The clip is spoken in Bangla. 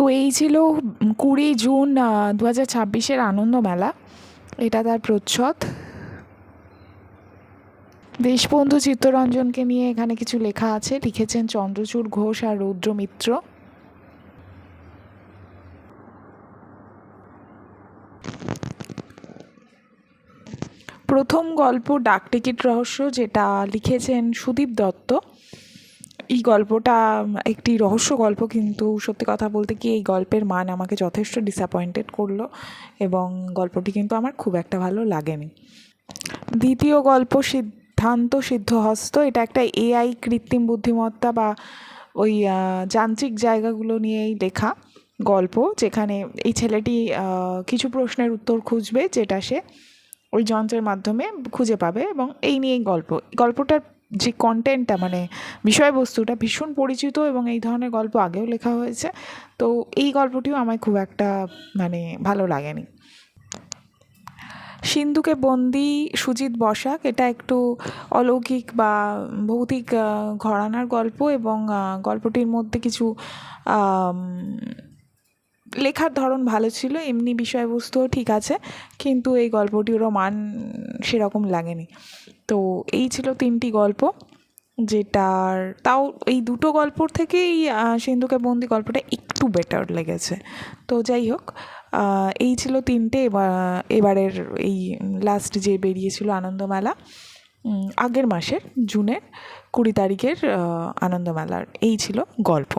তো এই ছিল 20 জুন 2026-এর আনন্দমেলা। এটা তার প্রচ্ছদ। দেশবন্ধু চিত্তরঞ্জনকে নিয়ে এখানে কিছু লেখা আছে, লিখেছেন চন্দ্রচূড় ঘোষ আর রৌদ্র মিত্র। প্রথম গল্প ডাকটিকিট রহস্য, যেটা লিখেছেন সুদীপ দত্ত। এই গল্পটা একটি রহস্য গল্প, কিন্তু সত্যি কথা বলতে কি এই গল্পের মান আমাকে যথেষ্ট ডিসঅ্যাপয়েন্টেড করলো এবং গল্পটি কিন্তু আমার খুব একটা ভালো লাগেনি। দ্বিতীয় গল্প সিদ্ধান্ত সিদ্ধহস্ত। এটা একটা এআই, কৃত্রিম বুদ্ধিমত্তা বা ওই যান্ত্রিক জায়গাগুলো নিয়েই লেখা গল্প, যেখানে এই ছেলেটি কিছু প্রশ্নের উত্তর খুঁজবে, যেটা সে ওই যন্ত্রের মাধ্যমে খুঁজে পাবে, এবং এই নিয়েই গল্পটার যে কন্টেন্টটা, মানে বিষয়বস্তুটা ভীষণ পরিচিত, এবং এই ধরনের গল্প আগেও লেখা হয়েছে। তো এই গল্পটিও আমায় খুব একটা মানে ভালো লাগেনি। সিন্ধুকে বন্দি, সুজিত বসাক। এটা একটু অলৌকিক বা ভৌতিক ঘরানার গল্প, এবং গল্পটির মধ্যে কিছু লেখার ধরন ভালো ছিল, এমনি বিষয়বস্তুও ঠিক আছে, কিন্তু এই গল্পটিরও মান সেরকম লাগেনি। তো এই ছিল 3টি গল্প, যেটার তাও এই দুটো গল্পর থেকেই সিন্ধুকে বন্দি গল্পটা একটু বেটার লেগেছে। তো যাই হোক, এই ছিল 3টে এবারের এই লাস্ট যে বেরিয়েছিল আনন্দমেলা, আগের মাসের জুনের 20 তারিখের আনন্দমেলার এই ছিল গল্প।